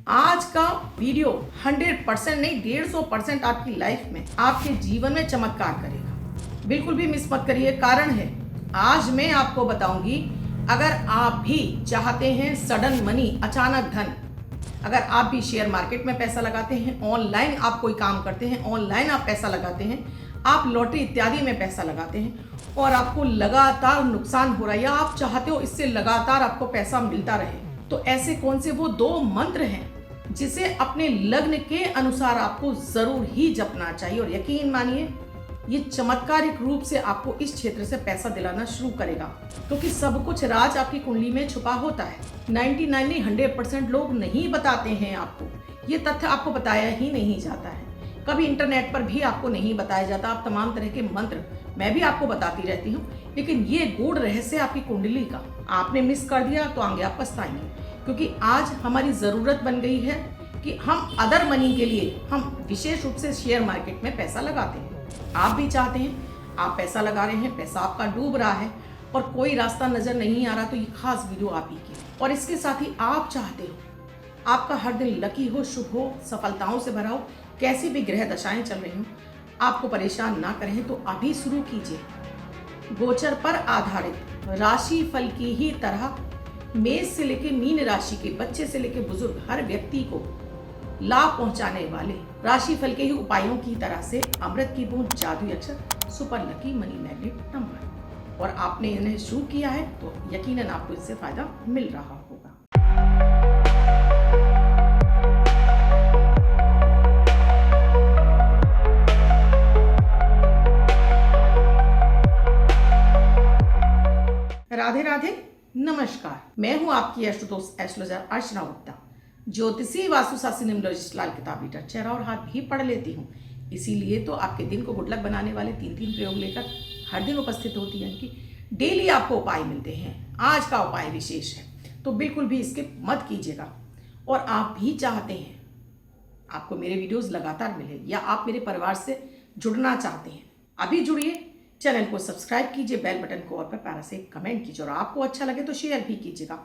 आज का वीडियो 100% नहीं 150% आपकी लाइफ में, आपके जीवन में चमत्कार करेगा। बिल्कुल भी मिस मत करिए। कारण है, आज मैं आपको बताऊंगी, अगर आप भी चाहते हैं सडन मनी, अचानक धन, अगर आप भी शेयर मार्केट में पैसा लगाते हैं, ऑनलाइन आप कोई काम करते हैं, ऑनलाइन आप पैसा लगाते हैं, आप लॉटरी इत्यादि में पैसा लगाते हैं और आपको लगातार नुकसान हो रहा है या आप चाहते हो इससे लगातार आपको पैसा मिलता रहे, तो ऐसे कौन से वो 2 मंत्र हैं जिसे अपने लग्न के अनुसार आपको जरूर ही जपना चाहिए। और यकीन मानिए, ये चमत्कारिक रूप से आपको इस क्षेत्र से पैसा दिलाना शुरू करेगा, क्योंकि सब कुछ राज आपकी कुंडली में छुपा होता है। 99 नहीं 100% लोग नहीं बताते हैं आपको, ये तथ्य आपको बताया ही नहीं जाता है। कभी इंटरनेट पर भी आपको नहीं बताया जाता। आप तमाम तरह के मंत्र मैं भी आपको बताती रहती हूँ, लेकिन ये गूढ़ रहस्य आपकी कुंडली का आपने मिस कर दिया तो आगे आप पछताएंगे। क्योंकि आज हमारी ज़रूरत बन गई है कि हम अदर मनी के लिए हम विशेष रूप से शेयर मार्केट में पैसा लगाते हैं। आप भी चाहते हैं, आप पैसा लगा रहे हैं, पैसा आपका डूब रहा है और कोई रास्ता नज़र नहीं आ रहा, तो ये खास वीडियो आप ही की। और इसके साथ ही आप चाहते हो आपका हर दिन लकी हो, शुभ हो, सफलताओं से भरा हो, कैसी भी ग्रह दशाएं चल रही हो, आपको परेशान ना करें तो अभी शुरू कीजिए। गोचर पर आधारित राशि फल की ही तरह मेष से लेकर मीन राशि के बच्चे से लेकर बुजुर्ग हर व्यक्ति को लाभ पहुंचाने वाले राशि फल के ही उपायों की तरह से अमृत की बूंद, जादुई अक्षर, super lucky money magnet number, और आपने इन्हें शुरू किया है तो यकीनन आपको इससे फायदा मिल रहा होगा। राधे राधे, नमस्कार। मैं हूं आपकी एस्ट्रोदोस्त एस्ट्रोलॉजर अर्चना गुप्ता, ज्योतिषी वास्तुशास्त्री न्यूमरोलॉजिस्ट लाल किताब रीडर, चेहरा और हाथ भी पढ़ लेती हूं। इसीलिए तो आपके दिन को गुड लक बनाने वाले 3 प्रयोग लेकर हर दिन उपस्थित होती है कि डेली आपको उपाय मिलते हैं। आज का उपाय विशेष है, तो बिल्कुल भी स्किप मत कीजिएगा। और आप भी चाहते हैं आपको मेरे वीडियोस लगातार मिले, या आप मेरे परिवार से जुड़ना चाहते हैं, अभी जुड़िए। चैनल को सब्सक्राइब कीजिए, बेल बटन को और पर प्यारा से कमेंट कीजिए, और आपको अच्छा लगे तो शेयर भी कीजिएगा।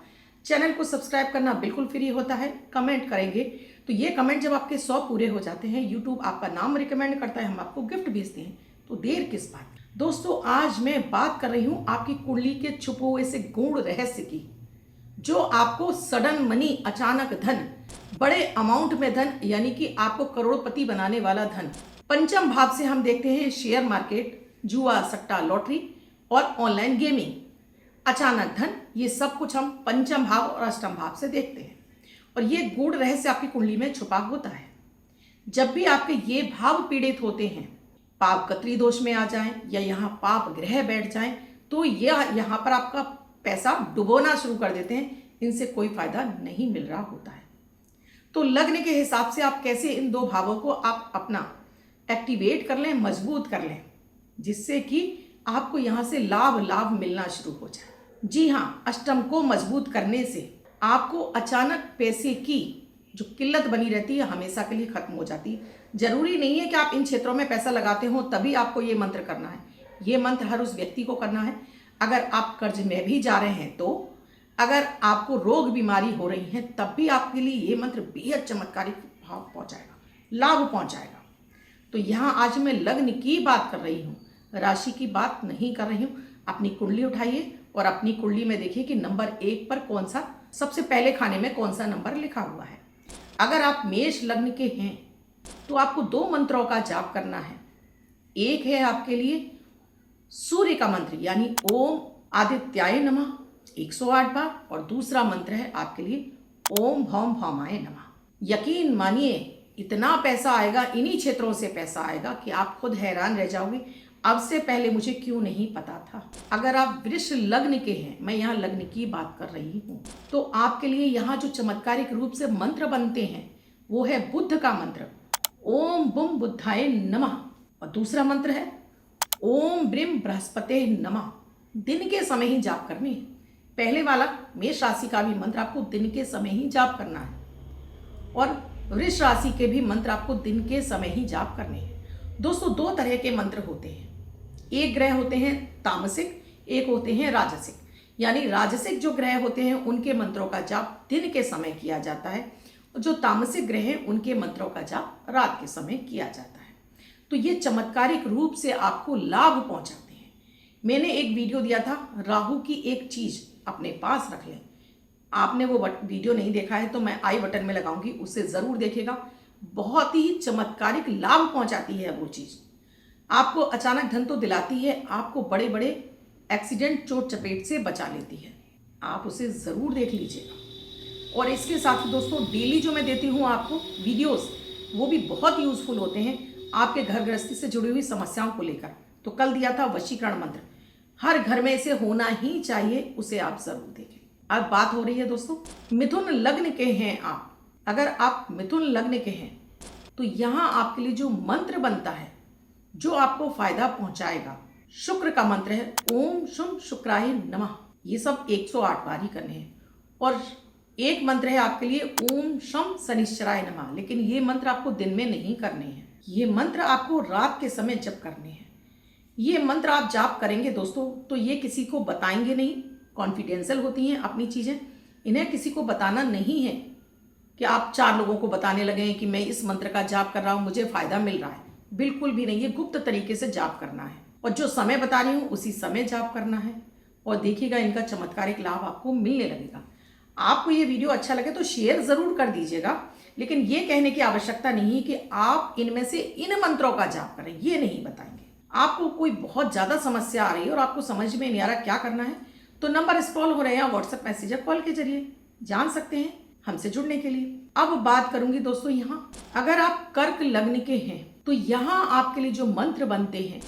चैनल को सब्सक्राइब करना बिल्कुल फ्री होता है। कमेंट करेंगे तो ये कमेंट जब आपके 100 पूरे हो जाते हैं, यूट्यूब आपका नाम रिकमेंड करता है, हम आपको गिफ्ट भेजते हैं, तो देर किस बात। दोस्तों, आज मैं बात कर रही हूँ आपकी कुंडली के छुपे हुए से गूढ़ रहस्य की, जो आपको सडन मनी, अचानक धन, बड़े अमाउंट में धन, यानी कि आपको करोड़पति बनाने वाला धन। पंचम भाव से हम देखते हैं शेयर मार्केट, जुआ, सट्टा, लॉटरी और ऑनलाइन गेमिंग, अचानक धन, ये सब कुछ हम पंचम भाव और अष्टम भाव से देखते हैं। और ये गूढ़ रहस्य आपकी कुंडली में छुपा होता है। जब भी आपके ये भाव पीड़ित होते हैं, पाप कत्री दोष में आ जाएं या यहाँ पाप ग्रह बैठ जाएं, तो यहाँ पर आपका पैसा डुबोना शुरू कर देते हैं। इनसे कोई फायदा नहीं मिल रहा होता है। तो लग्न के हिसाब से आप कैसे इन 2 भावों को आप अपना एक्टिवेट कर लें, मजबूत कर लें, जिससे कि आपको यहाँ से लाभ मिलना शुरू हो जाए। जी हाँ, अष्टम को मजबूत करने से आपको अचानक पैसे की जो किल्लत बनी रहती है हमेशा के लिए खत्म हो जाती है। जरूरी नहीं है कि आप इन क्षेत्रों में पैसा लगाते हो तभी आपको ये मंत्र करना है। ये मंत्र हर उस व्यक्ति को करना है। अगर आप कर्ज में भी जा रहे हैं, तो अगर आपको रोग बीमारी हो रही है, तब भी आपके लिए ये मंत्र बेहद चमत्कारिक भाव पहुंचाएगा, लाभ पहुंचाएगा। तो यहाँ आज मैं लग्न की बात कर रही हूँ, राशि की बात नहीं कर रही हूँ। अपनी कुंडली उठाइए और अपनी कुंडली में देखिए कि नंबर 1 पर कौन सा, सबसे पहले खाने में कौन सा नंबर लिखा हुआ है। अगर आप मेष लग्न के हैं तो आपको 2 मंत्रों का जाप करना है। एक है आपके लिए सूर्य का मंत्र, यानी ओम आदित्याय नमः 108 बार, और दूसरा मंत्र है आपके लिए ओम भौम भौमाय नमः। यकीन मानिए, इतना पैसा आएगा, इन्हीं क्षेत्रों से पैसा आएगा कि आप खुद हैरान रह जाओगे, अब से पहले मुझे क्यों नहीं पता था। अगर आप वृष लग्न के हैं, मैं यहाँ लग्न की बात कर रही हूँ, तो आपके लिए यहाँ जो चमत्कारिक रूप से मंत्र बनते हैं वो है बुद्ध का मंत्र, ओम बुम बुद्धाय नमः, और दूसरा मंत्र है ओम ब्रिम बृहस्पते नमः। दिन के समय ही जाप करने हैं। पहले वाला मेष राशि का भी मंत्र आपको दिन के समय ही जाप करना है, और वृष राशि के भी मंत्र आपको दिन के समय ही जाप करने हैं। दोस्तों, 2 तरह के मंत्र होते हैं। एक ग्रह होते हैं तामसिक, एक होते हैं राजसिक। यानी राजसिक जो ग्रह होते हैं उनके मंत्रों का जाप दिन के समय किया जाता है, जो तामसिक ग्रह हैं उनके मंत्रों का जाप रात के समय किया जाता है। तो ये चमत्कारिक रूप से आपको लाभ पहुंचाते हैं। मैंने एक वीडियो दिया था, राहु की एक चीज अपने पास रख लें। आपने वो वीडियो नहीं देखा है तो मैं आई बटन में लगाऊंगी, उससे जरूर देखेगा। बहुत ही चमत्कारिक लाभ पहुंचाती है वो चीज। आपको अचानक धन तो दिलाती है, आपको बड़े बड़े एक्सीडेंट चोट चपेट से बचा लेती है। आप उसे जरूर देख लीजिएगा। और इसके साथ ही दोस्तों, डेली जो मैं देती हूँ आपको वीडियोस, वो भी बहुत यूजफुल होते हैं आपके घर गृहस्थी से जुड़ी हुई समस्याओं को लेकर। तो कल दिया था वशीकरण मंत्र, हर घर में इसे होना ही चाहिए, उसे आप जरूर देखें। अब बात हो रही है दोस्तों, मिथुन लग्न के हैं आप। अगर आप मिथुन लग्न के हैं तो यहाँ आपके लिए जो मंत्र बनता है, जो आपको फायदा पहुंचाएगा, शुक्र का मंत्र है ओम शुम शुक्राय नमः। ये सब 108 बार ही करने हैं। और एक मंत्र है आपके लिए ओम शम शनिश्चराय नमः, लेकिन ये मंत्र आपको दिन में नहीं करने हैं। ये मंत्र आपको रात के समय जप करने हैं। ये मंत्र आप जाप करेंगे दोस्तों तो ये किसी को बताएंगे नहीं, कॉन्फिडेंशियल होती हैं अपनी चीजें, इन्हें किसी को बताना नहीं है कि आप 4 लोगों को बताने लगे कि मैं इस मंत्र का जाप कर रहा हूं, मुझे फायदा मिल रहा है। बिल्कुल भी नहीं, ये गुप्त तरीके से जाप करना है और जो समय बता रही हूं उसी समय जाप करना है। और देखिएगा इनका चमत्कारिक लाभ आपको मिलने लगेगा। आपको ये वीडियो अच्छा लगे तो शेयर जरूर कर दीजिएगा, लेकिन ये कहने की आवश्यकता नहीं है कि आप इनमें से इन मंत्रों का जाप करें, ये नहीं बताएंगे। आपको कोई बहुत ज्यादा समस्या आ रही है और आपको समझ में नहीं आ रहा क्या करना है, तो नंबर स्क्रॉल हो रहे हैं, व्हाट्सएप मैसेज या कॉल के जरिए जान सकते हैं हमसे जुड़ने के लिए। अब बात करूंगी दोस्तों, यहाँ अगर आप कर्क लग्न के हैं तो यहाँ आपके लिए जो मंत्र बनते हैं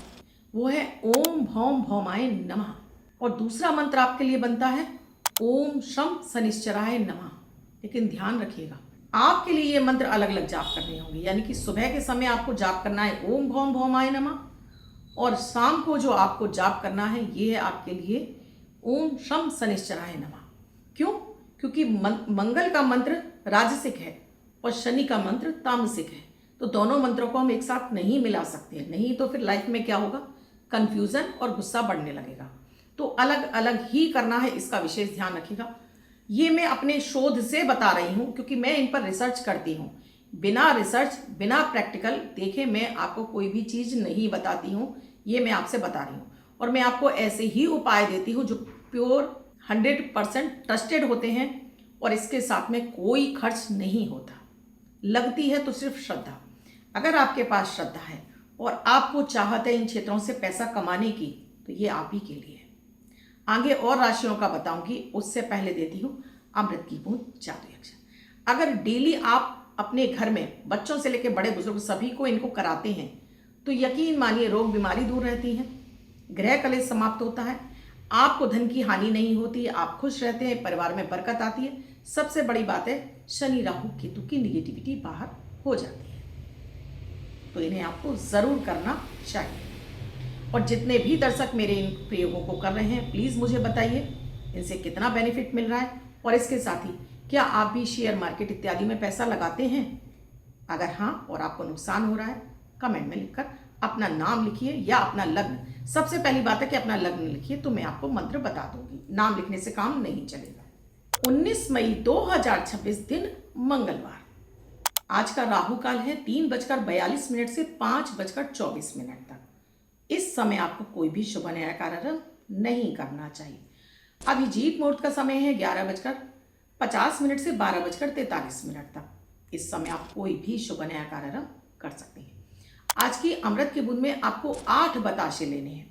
वो है ओम भौम भौमाय नमः। और दूसरा मंत्र आपके लिए बनता है ओम शम शनिश्चराय नमः। लेकिन ध्यान रखिएगा, आपके लिए ये मंत्र अलग अलग जाप करने होंगे। यानी कि सुबह के समय आपको जाप करना है ओम भौम भौमाय नमः, और शाम को जो आपको जाप करना है ये है आपके लिए ओम शम शनिश्चराय नमः। क्यों? क्योंकि मंगल का मंत्र राजसिक है और शनि का मंत्र तामसिक है। तो दोनों मंत्रों को हम एक साथ नहीं मिला सकते, नहीं तो फिर लाइफ में क्या होगा, कंफ्यूजन और गुस्सा बढ़ने लगेगा। तो अलग अलग ही करना है, इसका विशेष ध्यान रखिएगा। ये मैं अपने शोध से बता रही हूँ क्योंकि मैं इन पर रिसर्च करती हूँ। बिना रिसर्च, बिना प्रैक्टिकल देखे मैं आपको कोई भी चीज नहीं बताती हूँ। ये मैं आपसे बता रही हूँ और मैं आपको ऐसे ही उपाय देती हूँ जो प्योर 100% ट्रस्टेड होते हैं और इसके साथ में कोई खर्च नहीं होता। लगती है तो सिर्फ श्रद्धा। अगर आपके पास श्रद्धा है और आपको चाहत है इन क्षेत्रों से पैसा कमाने की, तो ये आप ही के लिए है। आगे और राशियों का बताऊंगी, उससे पहले देती हूँ अमृत की बूंद जादुई अक्षर। अगर डेली आप अपने घर में बच्चों से लेकर बड़े बुजुर्ग सभी को इनको कराते हैं तो यकीन मानिए रोग बीमारी दूर रहती है, ग्रह कलेश समाप्त होता है, आपको धन की हानि नहीं होती, आप खुश रहते हैं, परिवार में बरकत आती है। सबसे बड़ी बात है शनि राहु केतु की निगेटिविटी बाहर हो जाती है। तो इन्हें आपको जरूर करना चाहिए। और जितने भी दर्शक मेरे इन प्रयोगों को कर रहे हैं प्लीज मुझे बताइए इनसे कितना बेनिफिट मिल रहा है। और इसके साथ ही क्या आप भी शेयर मार्केट इत्यादि में पैसा लगाते हैं? अगर हाँ और आपको नुकसान हो रहा है, कमेंट में लिखकर अपना नाम लिखिए या अपना लग्न। सबसे पहली बात है कि अपना लग्न लिखिए तो मैं आपको मंत्र बता दूंगी, नाम लिखने से काम नहीं चलेगा। 19 मई 2026 दिन मंगलवार। आज का राहु काल है 3:42 से 5:24 तक। इस समय आपको कोई भी शुभ नया कार्य नहीं करना चाहिए। अभिजीत मुहूर्त का समय है 11:50 से 12:43 तक। इस समय आप कोई भी शुभ नया कार्य कर सकते हैं। आज की अमृत की बूंद में आपको 8 बताशे लेने हैं,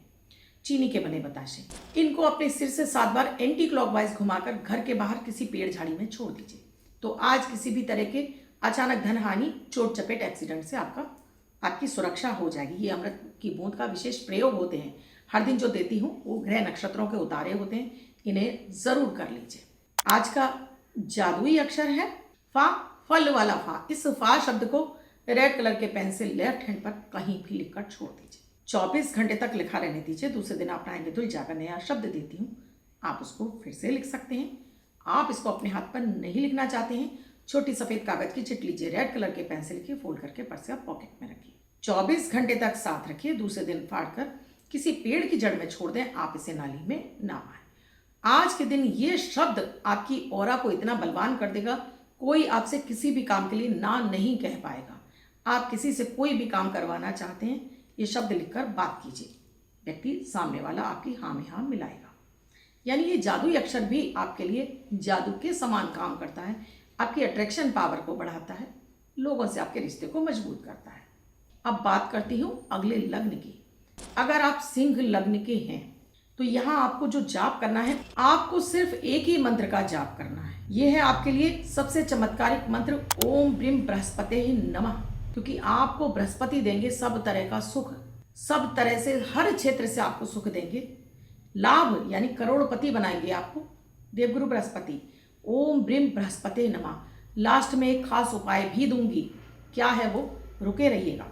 चीनी के बने बताशे। इनको अपने सिर से 7 बार एंटी क्लॉकवाइज घुमाकर घर के बाहर किसी पेड़ झाड़ी में छोड़ दीजिए। तो आज किसी भी तरह के अचानक धन हानि, चोट चपेट, एक्सीडेंट से आपकी सुरक्षा हो जाएगी। ये अमृत की बूंद का विशेष प्रयोग होते हैं। हर दिन जो देती हूँ वो ग्रह नक्षत्रों के उतारे होते हैं, इन्हें जरूर कर लीजिए। आज का जादुई अक्षर है फा, फल वाला फा। इस फा शब्द को रेड कलर के पेन से लेफ्ट हैंड पर कहीं भी लिखकर छोड़ दीजिए। 24 घंटे तक लिखा रहने दीजिए। दूसरे दिन आप आएंगे धुल जाकर नया शब्द देती हूँ, आप उसको फिर से लिख सकते हैं। आप इसको अपने हाथ पर नहीं लिखना चाहते हैं, छोटी सफेद कागज की चिट लीजिए, रेड कलर के पेन से लिखिए, फोल्ड करके पर्स या पॉकेट में रखिए। 24 घंटे तक साथ रखिए। दूसरे दिन फाड़कर किसी पेड़ की जड़ में छोड़ दें। आप इसे नाली में ना आए। आज के दिन ये शब्द आपकी ऑरा को इतना बलवान कर देगा, कोई आपसे किसी भी काम के लिए ना नहीं कह पाएगा। आप किसी से कोई भी काम करवाना चाहते हैं, ये शब्द लिखकर बात कीजिए, व्यक्ति सामने वाला आपकी हाँ में हाँ मिलाएगा। यानी ये जादुई अक्षर भी आपके लिए जादू के समान काम करता है, आपकी अट्रैक्शन पावर को बढ़ाता है, लोगों से आपके रिश्ते को मजबूत करता है। अब बात करती हूँ अगले लग्न की। अगर आप सिंह लग्न के हैं तो यहाँ आपको जो जाप करना है, आपको सिर्फ एक ही मंत्र का जाप करना है। यह है आपके लिए सबसे चमत्कारिक मंत्र, ओम ब्रीम बृहस्पते नमः। क्योंकि आपको बृहस्पति देंगे सब तरह का सुख, सब तरह से हर क्षेत्र से आपको सुख देंगे, लाभ यानी करोड़पति बनाएंगे आपको देवगुरु बृहस्पति। ओम ब्रीम बृहस्पते नमः। लास्ट में एक खास उपाय भी दूंगी, क्या है वो, रुके रहिएगा।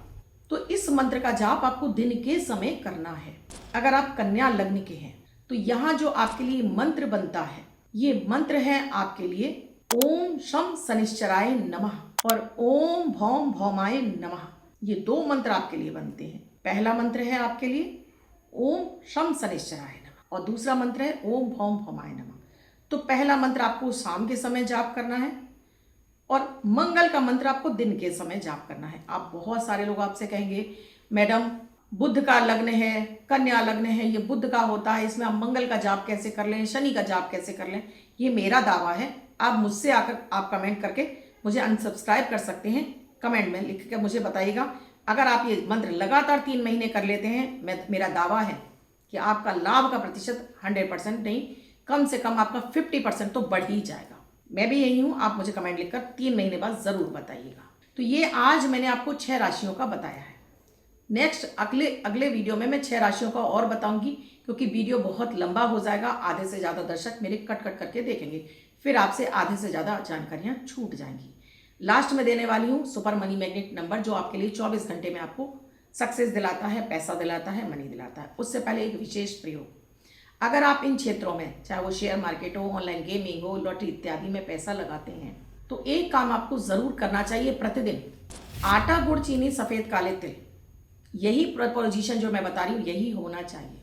तो इस मंत्र का जाप आपको दिन के समय करना है। अगर आप कन्या लग्न के हैं तो यहाँ जो आपके लिए मंत्र बनता है, ये मंत्र है आपके लिए ओम शम शनिश्चराय नमः और ओम भौम भौमाय नमः। ये दो मंत्र आपके लिए बनते हैं। पहला मंत्र है आपके लिए ओम शम शनिश्चराय नमः और दूसरा मंत्र है ओम भौम भौमाय नमः। तो पहला मंत्र आपको शाम के समय जाप करना है और मंगल का मंत्र आपको दिन के समय जाप करना है। आप बहुत सारे लोग आपसे कहेंगे मैडम बुध का लग्न है, कन्या लग्न है, ये बुध का होता है, इसमें आप मंगल का जाप कैसे कर लें, शनि का जाप कैसे कर लें। ये मेरा दावा है। आप मुझसे आकर आप कमेंट करके मुझे अनसब्सक्राइब कर सकते हैं। कमेंट में लिख के मुझे बताइएगा। अगर आप ये मंत्र लगातार 3 महीने कर लेते हैं, मेरा दावा है कि आपका लाभ का प्रतिशत 100% नहीं, कम से कम आपका 50% तो बढ़ ही जाएगा। मैं भी यही हूँ, आप मुझे कमेंट लिखकर 3 महीने बाद ज़रूर बताइएगा। तो ये आज मैंने आपको 6 राशियों का बताया है। नेक्स्ट अगले वीडियो में मैं 6 राशियों का और बताऊंगी, क्योंकि वीडियो बहुत लंबा हो जाएगा। आधे से ज़्यादा दर्शक मेरे कट करके देखेंगे, फिर आपसे आधे से ज़्यादा जानकारियाँ छूट जाएंगी। लास्ट में देने वाली हूँ सुपर मनी मैग्नेट नंबर, जो आपके लिए 24 घंटे में आपको सक्सेस दिलाता है, पैसा दिलाता है, मनी दिलाता है। उससे पहले एक विशेष प्रयोग, अगर आप इन क्षेत्रों में, चाहे वो शेयर मार्केट हो, ऑनलाइन गेमिंग हो, लॉटरी इत्यादि में पैसा लगाते हैं, तो एक काम आपको ज़रूर करना चाहिए प्रतिदिन। आटा, गुड़, चीनी, सफ़ेद काले तिल, यही पोजीशन जो मैं बता रही हूँ यही होना चाहिए।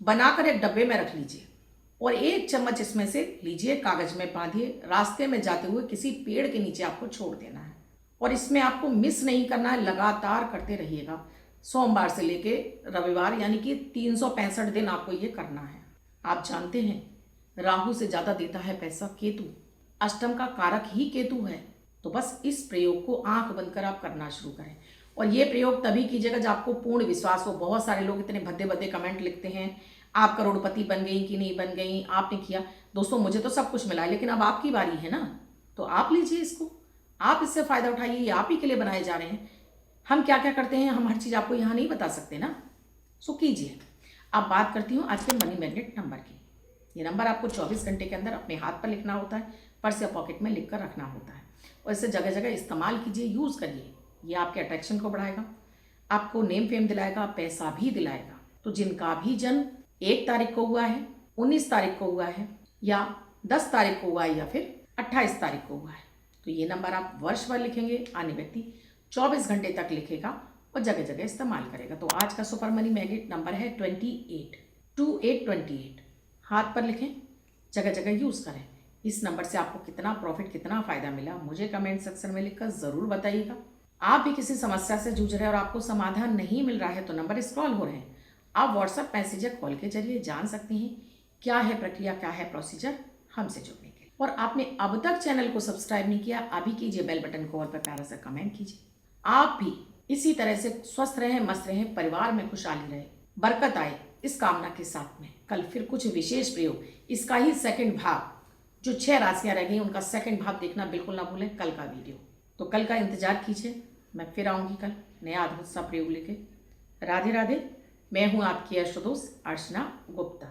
बनाकर एक डब्बे में रख लीजिए और 1 चम्मच इसमें से लीजिए, कागज में बांधिए, रास्ते में जाते हुए किसी पेड़ के नीचे आपको छोड़ देना है। और इसमें आपको मिस नहीं करना है, लगातार करते रहिएगा, सोमवार से लेके रविवार, यानी कि 365 दिन आपको ये करना है। आप जानते हैं राहु से ज़्यादा देता है पैसा केतु, अष्टम का कारक ही केतु है। तो बस इस प्रयोग को आंख बंद कर आप करना शुरू करें। और ये प्रयोग तभी कीजिएगा जब आपको पूर्ण विश्वास हो। बहुत सारे लोग इतने भद्दे भद्दे कमेंट लिखते हैं, आप करोड़पति बन गई कि नहीं बन गई, आपने किया। दोस्तों मुझे तो सब कुछ मिला है, लेकिन अब आपकी बारी है ना, तो आप लीजिए इसको, आप इससे फ़ायदा उठाइए। ये आप ही के लिए बनाए जा रहे हैं। हम क्या क्या करते हैं, हम हर चीज़ आपको यहाँ नहीं बता सकते ना, सो कीजिए। अब बात करती हूँ आज के मनी मैग्नेट नंबर की। ये नंबर आपको 24 घंटे के अंदर अपने हाथ पर लिखना होता है, पर्स या पॉकेट में लिख कर रखना होता है और इसे जगह जगह इस्तेमाल कीजिए, यूज़ करिए। ये आपके अट्रैक्शन को बढ़ाएगा, आपको नेम फेम दिलाएगा, पैसा भी दिलाएगा। तो जिनका भी जन्म 1 तारीख को हुआ है, 19 तारीख को हुआ है, या 10 तारीख को हुआ है, या फिर 28 तारीख को हुआ है, तो ये नंबर आप वर्ष भर लिखेंगे, आने व्यक्ति 24 घंटे तक लिखेगा और जगह जगह इस्तेमाल करेगा। तो आज का सुपर मनी मैग्नेट नंबर है 28 हाथ पर लिखें, जगह जगह यूज़ करें। इस नंबर से आपको कितना प्रॉफिट, कितना फ़ायदा मिला, मुझे कमेंट सेक्शन में लिखकर ज़रूर बताइएगा। आप भी किसी समस्या से जूझ रहे हैं और आपको समाधान नहीं मिल रहा है, तो नंबर स्क्रॉल हो रहे हैं, आप व्हाट्सएप मैसेज या कॉल के जरिए जान सकते हैं क्या है प्रक्रिया, क्या है प्रोसीजर हमसे जुड़ने के लिए। और आपने अब तक चैनल को सब्सक्राइब नहीं किया, अभी कीजिए, बेल बटन को ऑल पर प्यारा सा कमेंट कीजिए। आप भी इसी तरह से स्वस्थ रहें, मस्त रहें, परिवार में खुशहाली रहे, बरकत आए, इस कामना के साथ में कल फिर कुछ विशेष प्रयोग, इसका ही सेकंड भाग, जो 6 राशियां रह गई उनका सेकंड भाग देखना बिल्कुल ना भूलें, कल का वीडियो। तो कल का इंतजार कीजिए, मैं फिर आऊँगी कल नया अद्भुत सा प्रयोग लेके। राधे राधे, मैं हूँ आपकी एस्ट्रो दोस्त अर्चना गुप्ता।